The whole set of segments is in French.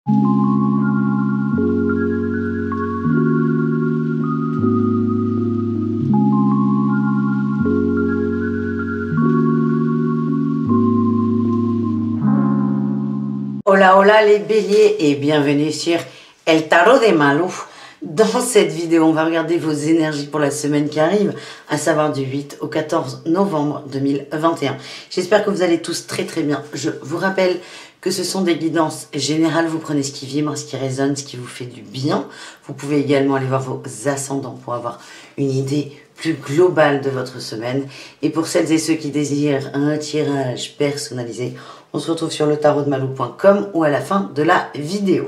Hola hola les béliers et bienvenue sur El Tarot de Malou. Dans cette vidéo, on va regarder vos énergies pour la semaine qui arrive, à savoir du 8 au 14 novembre 2021. J'espère que vous allez tous très bien. Je vous rappelle que ce sont des guidances générales. Vous prenez ce qui vibre, ce qui résonne, ce qui vous fait du bien. Vous pouvez également aller voir vos ascendants pour avoir une idée plus globale de votre semaine. Et pour celles et ceux qui désirent un tirage personnalisé, on se retrouve sur le tarotdemalou.com ou à la fin de la vidéo.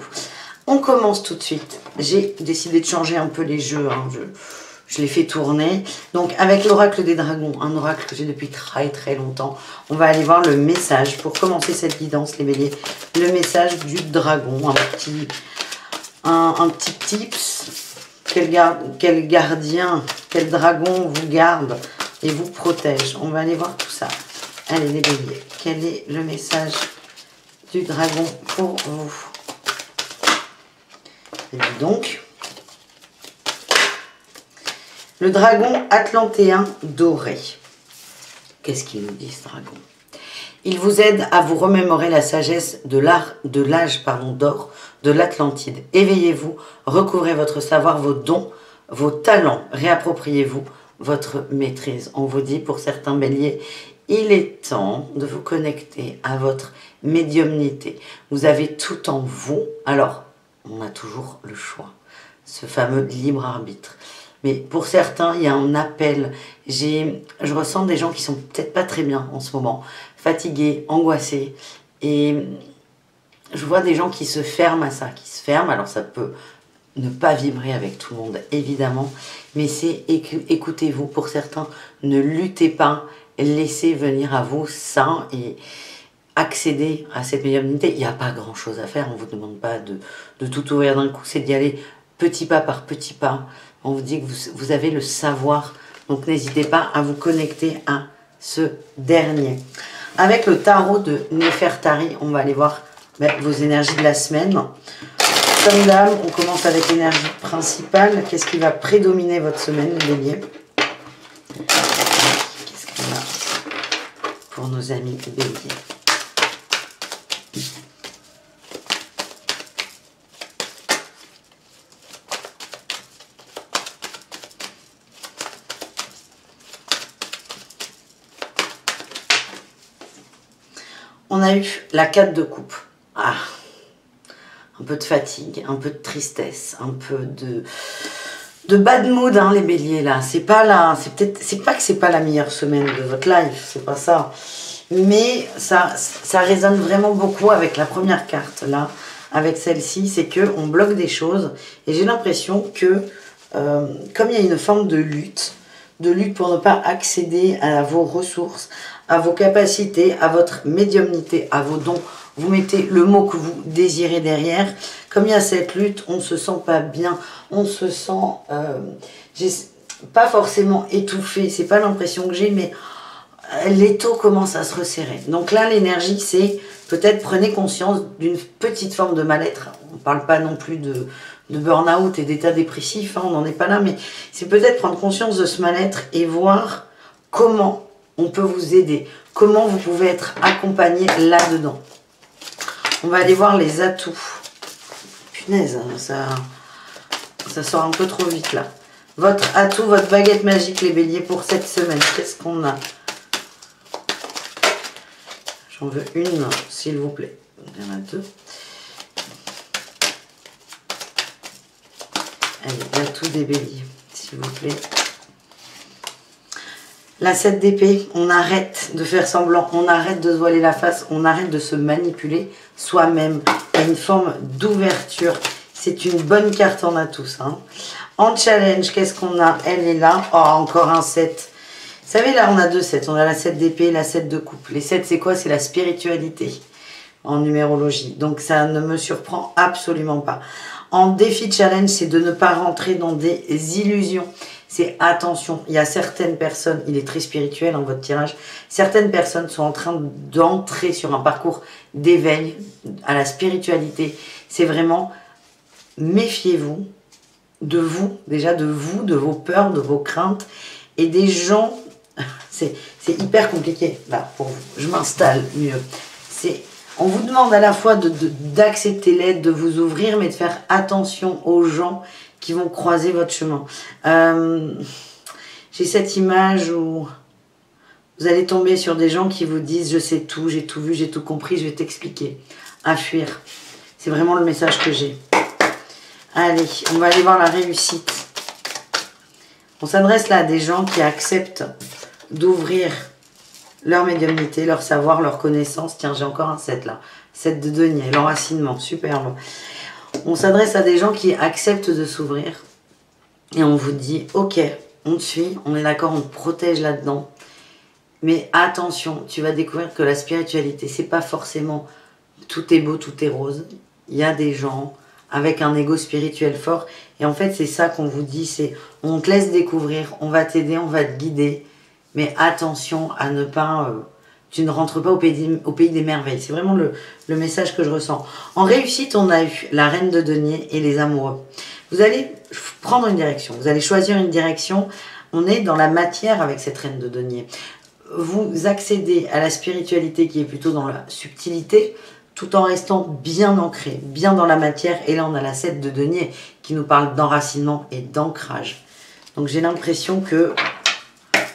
On commence tout de suite. J'ai décidé de changer un peu les jeux. Je les fais tourner. Donc avec l'oracle des dragons, un oracle que j'ai depuis très longtemps, on va aller voir le message. Pour commencer cette guidance, les béliers, le message du dragon. Un petit tips. Quel gardien, quel dragon vous garde et vous protège. On va aller voir tout ça. Allez les béliers, quel est le message du dragon pour vous? Et donc, le dragon atlantéen doré. Qu'est-ce qu'il nous dit ce dragon? Il vous aide à vous remémorer la sagesse de l'âge d'or de l'Atlantide. Éveillez-vous, recouvrez votre savoir, vos dons, vos talents, réappropriez-vous votre maîtrise. On vous dit pour certains béliers, il est temps de vous connecter à votre médiumnité. Vous avez tout en vous. Alors, on a toujours le choix. Ce fameux libre arbitre. Mais pour certains, il y a un appel. Je ressens des gens qui sont peut-être pas très bien en ce moment. Fatigués, angoissés. Et je vois des gens qui se ferment à ça. Qui se ferment. Alors, ça peut ne pas vibrer avec tout le monde, évidemment. Mais c'est écoutez-vous. Pour certains, ne luttez pas. Laissez venir à vous ça et accéder à cette médiumnité. Il n'y a pas grand chose à faire, on ne vous demande pas de tout ouvrir d'un coup, c'est d'y aller petit pas par petit pas. On vous dit que vous avez le savoir, donc n'hésitez pas à vous connecter à ce dernier. Avec le tarot de Nefertari, on va aller voir vos énergies de la semaine. Comme d'hab, on commence avec l'énergie principale. Qu'est-ce qui va prédominer votre semaine, les béliers? Pour nos amis béliers. On a eu la 4 de coupe. Un peu de fatigue, un peu de tristesse, un peu de bad mood, hein, les béliers là. C'est pas que c'est pas la meilleure semaine de votre life, c'est pas ça. Mais ça résonne vraiment beaucoup avec la première carte là, avec celle-ci, c'est que on bloque des choses et j'ai l'impression que comme il y a une forme de lutte pour ne pas accéder à vos ressources, à vos capacités, à votre médiumnité, à vos dons. Vous mettez le mot que vous désirez derrière. Comme il y a cette lutte, on ne se sent pas bien, on se sent pas forcément étouffé, c'est pas l'impression que j'ai, mais l'étau commence à se resserrer. Donc là, l'énergie, c'est peut-être prenez conscience d'une petite forme de mal-être. On ne parle pas non plus de burn-out et d'état dépressif, hein, on n'en est pas là, mais c'est peut-être prendre conscience de ce mal-être et voir comment on peut vous aider, comment vous pouvez être accompagné là-dedans. On va aller voir les atouts. Punaise, ça sort un peu trop vite là. Votre atout, votre baguette magique, les béliers, pour cette semaine. Qu'est-ce qu'on a? J'en veux une, s'il vous plaît. Il y en a deux. Allez, l'atout des béliers, s'il vous plaît. La 7 d'épée, on arrête de faire semblant, on arrête de se voiler la face, on arrête de se manipuler soi-même. Il y a une forme d'ouverture. C'est une bonne carte, on a tous. Hein. En challenge, qu'est-ce qu'on a? Elle est là. Oh, encore un 7. Vous savez, là, on a deux 7. On a la 7 d'épée et la 7 de coupe. Les 7, c'est quoi? C'est la spiritualité. en numérologie. Donc ça ne me surprend absolument pas. En défi challenge, c'est de ne pas rentrer dans des illusions. C'est attention, il y a certaines personnes, il est très spirituel votre tirage, certaines personnes sont en train d'entrer sur un parcours d'éveil à la spiritualité. C'est vraiment, méfiez-vous de vous, déjà de vous, de vos peurs, de vos craintes et des gens, c'est hyper compliqué là pour vous, je m'installe mieux. On vous demande à la fois d'accepter l'aide, de vous ouvrir, mais de faire attention aux gens qui vont croiser votre chemin. J'ai cette image où vous allez tomber sur des gens qui vous disent « Je sais tout, j'ai tout vu, j'ai tout compris, je vais t'expliquer. » À fuir. C'est vraiment le message que j'ai. Allez, on va aller voir la réussite. On s'adresse là à des gens qui acceptent d'ouvrir leur médiumnité, leur savoir, leur connaissance. Tiens, j'ai encore un 7 là. 7 de denier, l'enracinement, superbe. On s'adresse à des gens qui acceptent de s'ouvrir et on vous dit « Ok, on te suit, on est d'accord, on te protège là-dedans. Mais attention, tu vas découvrir que la spiritualité, c'est pas forcément tout est beau, tout est rose. Il y a des gens avec un ego spirituel fort et en fait, c'est ça qu'on vous dit, c'est on te laisse découvrir, on va t'aider, on va te guider, mais attention à ne pas... tu ne rentres pas au pays des merveilles. C'est vraiment le message que je ressens. En réussite, on a eu la reine de denier et les amoureux. Vous allez prendre une direction. Vous allez choisir une direction. On est dans la matière avec cette reine de denier. Vous accédez à la spiritualité qui est plutôt dans la subtilité, tout en restant bien ancré, bien dans la matière. Et là, on a la 7 de denier qui nous parle d'enracinement et d'ancrage. Donc, j'ai l'impression que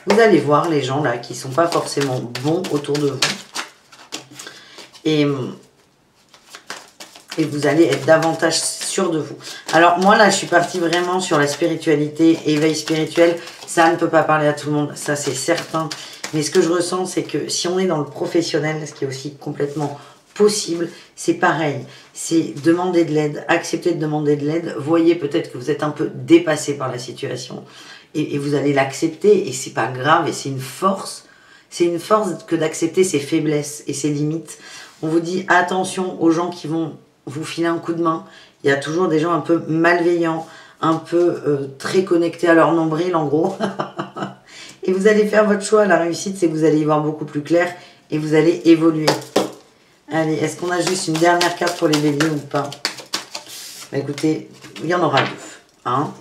vous allez voir les gens là qui ne sont pas forcément bons autour de vous. Et vous allez être davantage sûr de vous. Alors moi là, je suis partie vraiment sur la spiritualité, éveil spirituel. Ça ne peut pas parler à tout le monde, ça c'est certain. Mais ce que je ressens, c'est que si on est dans le professionnel, ce qui est aussi complètement possible, c'est pareil. C'est demander de l'aide, accepter de demander de l'aide. Voyez peut-être que vous êtes un peu dépassé par la situation. Et vous allez l'accepter, et c'est pas grave, et c'est une force. C'est une force que d'accepter ses faiblesses et ses limites. On vous dit attention aux gens qui vont vous filer un coup de main. Il y a toujours des gens un peu malveillants, un peu très connectés à leur nombril, en gros. Et vous allez faire votre choix. La réussite, c'est que vous allez y voir beaucoup plus clair, et vous allez évoluer. Allez, est-ce qu'on a juste une dernière carte pour les béliers ou pas? Bah, écoutez, il y en aura deux. Hein,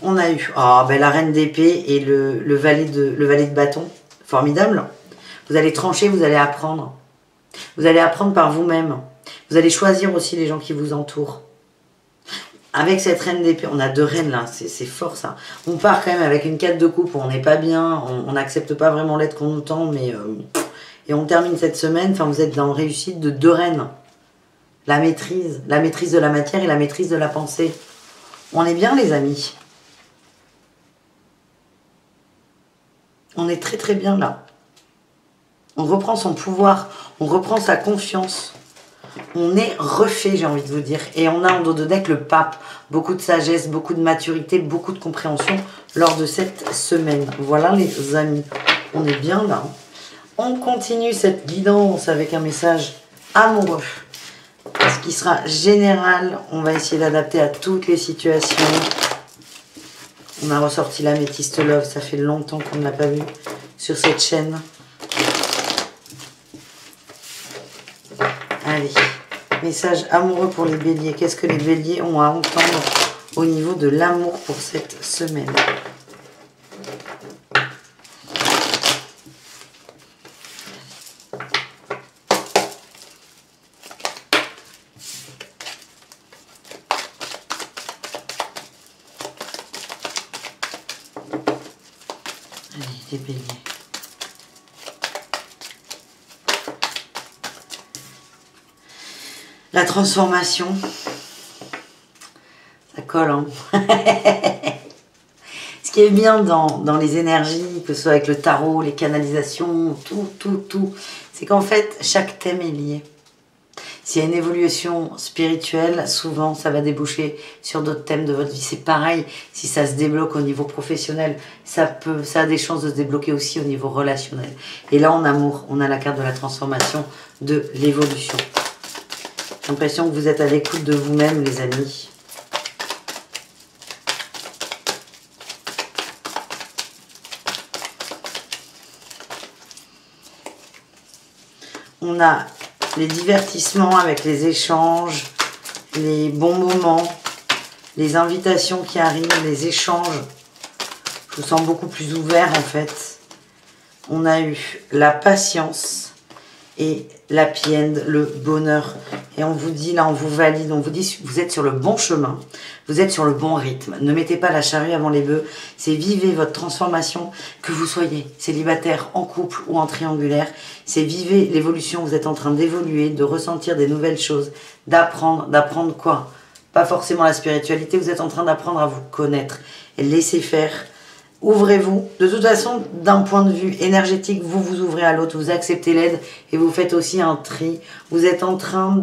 on a eu la reine d'épée et le valet de bâton. Formidable. Vous allez trancher, vous allez apprendre. Vous allez apprendre par vous-même. Vous allez choisir aussi les gens qui vous entourent. Avec cette reine d'épée, on a deux reines là, c'est fort ça. On part quand même avec une 4 de coupe où on n'est pas bien, on n'accepte pas vraiment l'aide qu'on nous tend, mais... et on termine cette semaine, enfin vous êtes dans réussite de deux reines. La maîtrise de la matière et la maîtrise de la pensée. On est bien les amis. On est très très bien là. On reprend son pouvoir, on reprend sa confiance. On est refait, j'ai envie de vous dire. Et on a en dos de deck le pape. Beaucoup de sagesse, beaucoup de maturité, beaucoup de compréhension lors de cette semaine. Voilà les amis, on est bien là. On continue cette guidance avec un message amoureux. Ce qui sera général, on va essayer d'adapter à toutes les situations. On a ressorti l'améthyste love, ça fait longtemps qu'on ne l'a pas vu sur cette chaîne. Allez, message amoureux pour les béliers. Qu'est-ce que les béliers ont à entendre au niveau de l'amour pour cette semaine? Allez, les béliers. La transformation, ça colle, hein. Ce qui est bien dans les énergies, que ce soit avec le tarot, les canalisations, tout, c'est qu'en fait, chaque thème est lié. S'il y a une évolution spirituelle, souvent ça va déboucher sur d'autres thèmes de votre vie. C'est pareil, si ça se débloque au niveau professionnel, ça a des chances de se débloquer aussi au niveau relationnel. Et là, en amour, on a la carte de la transformation, de l'évolution. J'ai l'impression que vous êtes à l'écoute de vous-même, les amis. On a les divertissements avec les échanges, les bons moments, les invitations qui arrivent, les échanges. Je vous sens beaucoup plus ouvert en fait. On a eu la patience et l'happy end, le bonheur. Et on vous dit, là on vous valide, on vous dit vous êtes sur le bon chemin, vous êtes sur le bon rythme. Ne mettez pas la charrue avant les bœufs, c'est vivez votre transformation, que vous soyez célibataire, en couple ou en triangulaire. C'est vivez l'évolution, vous êtes en train d'évoluer, de ressentir des nouvelles choses, d'apprendre quoi? Pas forcément la spiritualité, vous êtes en train d'apprendre à vous connaître et laisser faire. Ouvrez-vous. De toute façon, d'un point de vue énergétique, vous vous ouvrez à l'autre, vous acceptez l'aide et vous faites aussi un tri. Vous êtes en train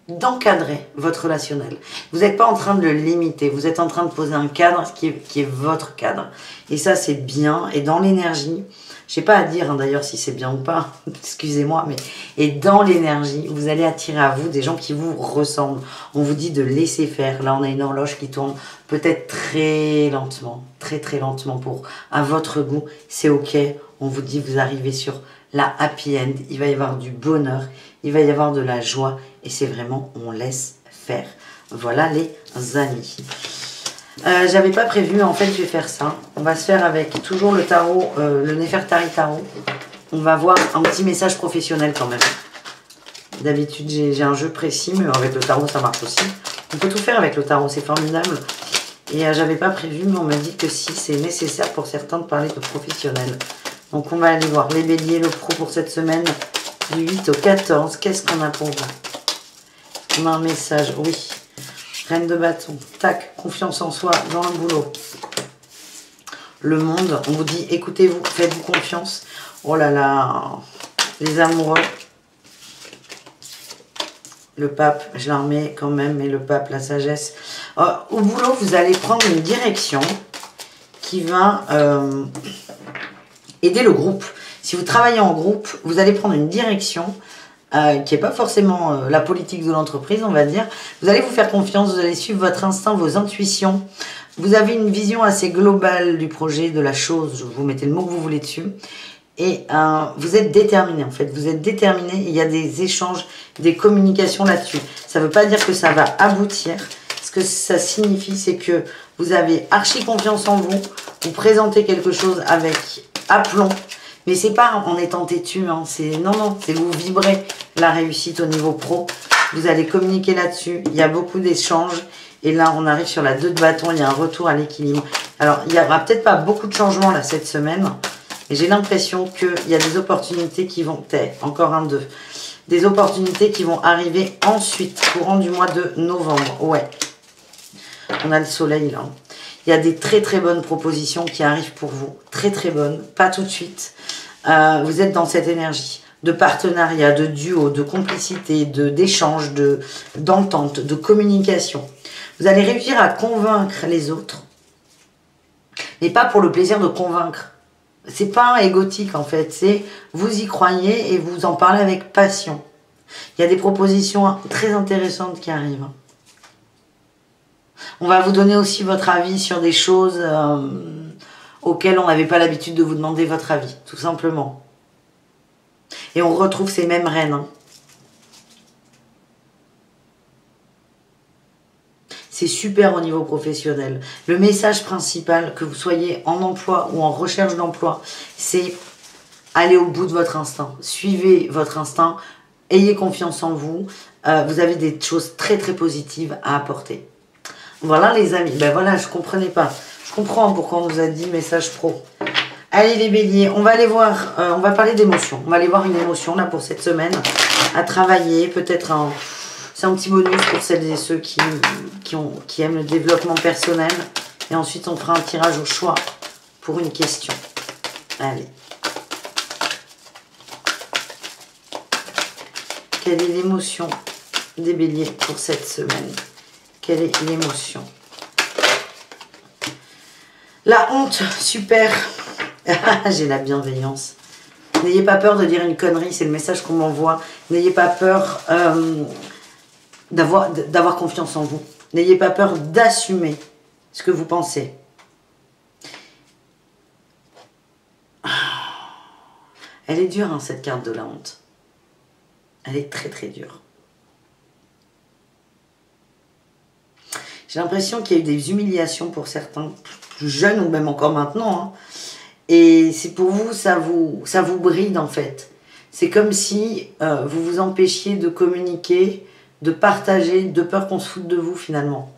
d'encadrer votre relationnel. Vous n'êtes pas en train de le limiter, vous êtes en train de poser un cadre qui est votre cadre. Et ça, c'est bien. Et dans l'énergie, je n'ai pas à dire d'ailleurs si c'est bien ou pas, excusez-moi, mais et dans l'énergie, vous allez attirer à vous des gens qui vous ressemblent. On vous dit de laisser faire. Là, on a une horloge qui tourne peut-être très lentement à votre goût. C'est ok. On vous dit, vous arrivez sur la happy end. Il va y avoir du bonheur, il va y avoir de la joie et c'est vraiment, on laisse faire. Voilà les amis. J'avais pas prévu, en fait je vais faire ça. On va se faire avec toujours le tarot, le Nefertari Tarot. On va voir un petit message professionnel quand même. D'habitude j'ai un jeu précis, mais avec le tarot ça marche aussi. On peut tout faire avec le tarot, c'est formidable. Et j'avais pas prévu, mais on m'a dit que si c'est nécessaire pour certains de parler de professionnel. Donc on va aller voir les béliers, le pro pour cette semaine, du 8 au 14. Qu'est-ce qu'on a pour vous? On a un message, oui. Reine de bâton, tac, confiance en soi dans le boulot. Le monde, on vous dit, écoutez-vous, faites-vous confiance. Oh là là, les amoureux. Le pape, je la remets quand même, mais le pape, la sagesse. Au boulot, vous allez prendre une direction qui va aider le groupe. Si vous travaillez en groupe, vous allez prendre une direction qui n'est pas forcément la politique de l'entreprise, on va dire. Vous allez vous faire confiance, vous allez suivre votre instinct, vos intuitions. Vous avez une vision assez globale du projet, de la chose. Vous mettez le mot que vous voulez dessus. Et vous êtes déterminé, en fait. Vous êtes déterminé. Il y a des échanges, des communications là-dessus. Ça ne veut pas dire que ça va aboutir. Ce que ça signifie, c'est que vous avez archi confiance en vous. Vous présentez quelque chose avec aplomb. Mais c'est pas en étant têtu, hein, non, c'est vous vibrez la réussite au niveau pro. Vous allez communiquer là-dessus. Il y a beaucoup d'échanges. Et là, on arrive sur la 2 de bâton. Il y a un retour à l'équilibre. Alors, il n'y aura peut-être pas beaucoup de changements là cette semaine. Et j'ai l'impression qu'il y a des opportunités qui vont... Encore un 2. Des opportunités qui vont arriver ensuite, courant du mois de novembre. Ouais. On a le soleil là. Il y a des très très bonnes propositions qui arrivent pour vous. Très très bonnes. Pas tout de suite. Vous êtes dans cette énergie de partenariat, de duo, de complicité, d'échange, d'entente, de communication. Vous allez réussir à convaincre les autres. Mais pas pour le plaisir de convaincre. C'est pas égotique en fait. C'est vous y croyez et vous en parlez avec passion. Il y a des propositions très intéressantes qui arrivent. On va vous donner aussi votre avis sur des choses auxquelles on n'avait pas l'habitude de vous demander votre avis, tout simplement. Et on retrouve ces mêmes reines. Hein. C'est super au niveau professionnel. Le message principal, que vous soyez en emploi ou en recherche d'emploi, c'est aller au bout de votre instinct. Suivez votre instinct, ayez confiance en vous. Vous avez des choses très très positives à apporter. Voilà les amis, ben voilà, je comprenais pas. Je comprends pourquoi on nous a dit message pro. Allez les béliers, on va aller voir, on va parler d'émotion. On va aller voir une émotion là pour cette semaine à travailler. Peut-être c'est un petit bonus pour celles et ceux qui aiment le développement personnel. Et ensuite on fera un tirage au choix pour une question. Allez. Quelle est l'émotion des béliers pour cette semaine? Quelle est l'émotion? La honte, super. J'ai la bienveillance. N'ayez pas peur de dire une connerie, c'est le message qu'on m'envoie. N'ayez pas peur d'avoir confiance en vous. N'ayez pas peur d'assumer ce que vous pensez. Elle est dure, hein, cette carte de la honte. Elle est très très dure. J'ai l'impression qu'il y a eu des humiliations pour certains, plus jeunes ou même encore maintenant. Hein. Et c'est pour vous, ça vous bride en fait. C'est comme si vous vous empêchiez de communiquer, de partager, de peur qu'on se foute de vous finalement.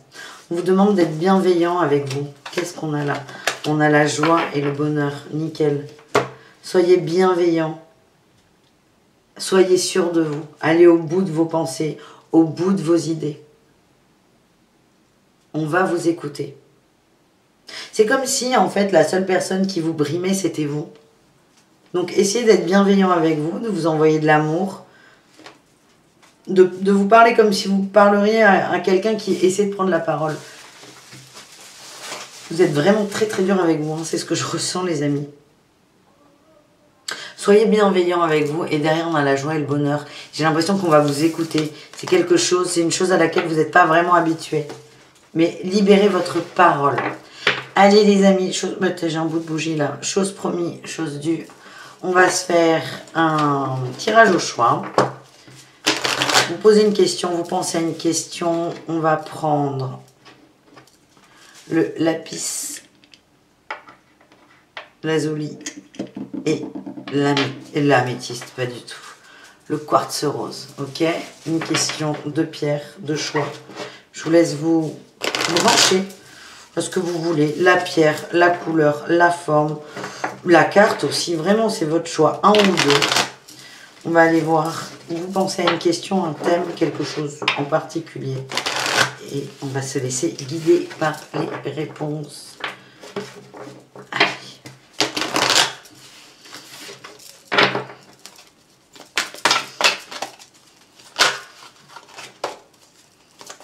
On vous demande d'être bienveillant avec vous. Qu'est-ce qu'on a là? On a la joie et le bonheur. Nickel. Soyez bienveillant. Soyez sûr de vous. Allez au bout de vos pensées, au bout de vos idées. On va vous écouter. C'est comme si, en fait, la seule personne qui vous brimait, c'était vous. Donc, essayez d'être bienveillant avec vous, de vous envoyer de l'amour, de vous parler comme si vous parleriez à quelqu'un qui essaie de prendre la parole. Vous êtes vraiment très très dur avec vous, hein. C'est ce que je ressens, les amis. Soyez bienveillant avec vous et derrière on a la joie et le bonheur. J'ai l'impression qu'on va vous écouter. C'est quelque chose, c'est une chose à laquelle vous n'êtes pas vraiment habitué. Mais libérez votre parole. Allez les amis, j'ai un bout de bougie là. Chose promise, chose due. On va se faire un tirage au choix. Vous posez une question, vous pensez à une question. On va prendre le lapis lazuli et l'améthyste, pas du tout. Le quartz rose, ok? Une question de pierre, de choix. Je vous laisse vous brancher à ce que vous voulez. La pierre, la couleur, la forme, la carte aussi. Vraiment, c'est votre choix. Un ou deux. On va aller voir. Vous pensez à une question, un thème, quelque chose en particulier. Et on va se laisser guider par les réponses. Allez.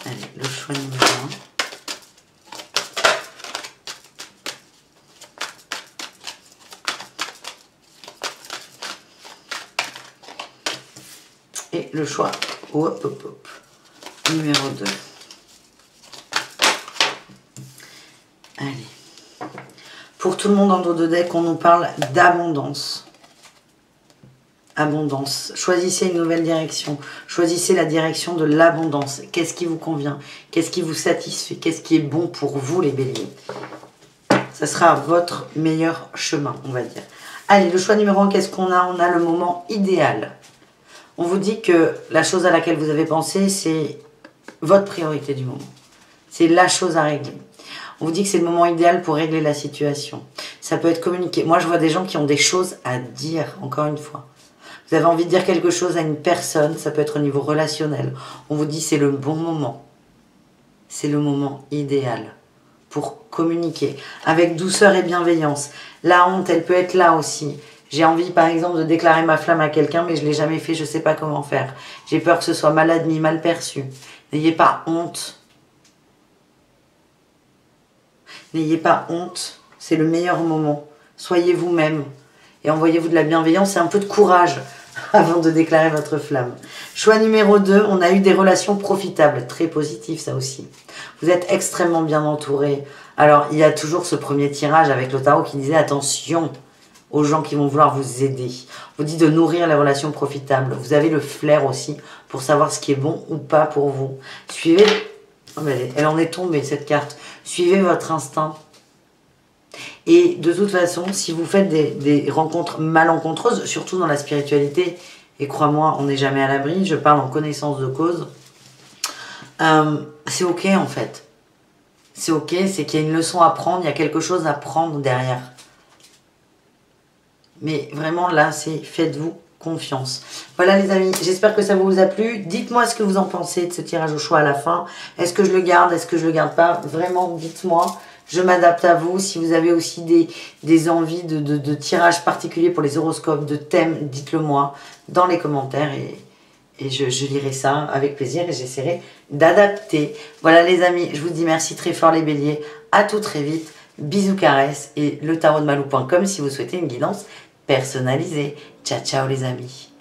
Allez, le choix numéro 1. Et le choix, hop, hop, hop, numéro 2. Allez. Pour tout le monde en dos de deck, on nous parle d'abondance. Abondance. Choisissez une nouvelle direction. Choisissez la direction de l'abondance. Qu'est-ce qui vous convient? Qu'est-ce qui vous satisfait? Qu'est-ce qui est bon pour vous, les béliers? Ça sera votre meilleur chemin, on va dire. Allez, le choix numéro 1, qu'est-ce qu'on a? On a le moment idéal. On vous dit que la chose à laquelle vous avez pensé, c'est votre priorité du moment. C'est la chose à régler. On vous dit que c'est le moment idéal pour régler la situation. Ça peut être communiqué. Moi, je vois des gens qui ont des choses à dire, encore une fois. Vous avez envie de dire quelque chose à une personne, ça peut être au niveau relationnel. On vous dit c'est le bon moment. C'est le moment idéal pour communiquer avec douceur et bienveillance. La honte, elle peut être là aussi. J'ai envie, par exemple, de déclarer ma flamme à quelqu'un, mais je ne l'ai jamais fait, je ne sais pas comment faire. J'ai peur que ce soit mal admis, mal perçu. N'ayez pas honte. N'ayez pas honte. C'est le meilleur moment. Soyez vous-même et envoyez-vous de la bienveillance et un peu de courage avant de déclarer votre flamme. Choix numéro 2, on a eu des relations profitables. Très positif, ça aussi. Vous êtes extrêmement bien entouré. Alors, il y a toujours ce premier tirage avec le tarot qui disait attention aux gens qui vont vouloir vous aider. On vous dit de nourrir les relations profitables. Vous avez le flair aussi pour savoir ce qui est bon ou pas pour vous. Suivez... Oh, elle en est tombée, cette carte. Suivez votre instinct. Et de toute façon, si vous faites des rencontres malencontreuses, surtout dans la spiritualité, et crois-moi, on n'est jamais à l'abri, je parle en connaissance de cause, c'est ok en fait. C'est ok, c'est qu'il y a une leçon à prendre, il y a quelque chose à prendre derrière. Mais vraiment là, c'est faites-vous confiance. Voilà les amis, j'espère que ça vous a plu. Dites-moi ce que vous en pensez de ce tirage au choix à la fin. Est-ce que je le garde, est-ce que je le garde pas? Vraiment, dites-moi. Je m'adapte à vous. Si vous avez aussi des envies de tirages particuliers pour les horoscopes, de thèmes, dites-le moi dans les commentaires Et je lirai ça avec plaisir et j'essaierai d'adapter. Voilà les amis, je vous dis merci très fort les béliers. À tout très vite. Bisous caresses et le tarot de malou.com si vous souhaitez une guidance personnalisée. Ciao ciao les amis.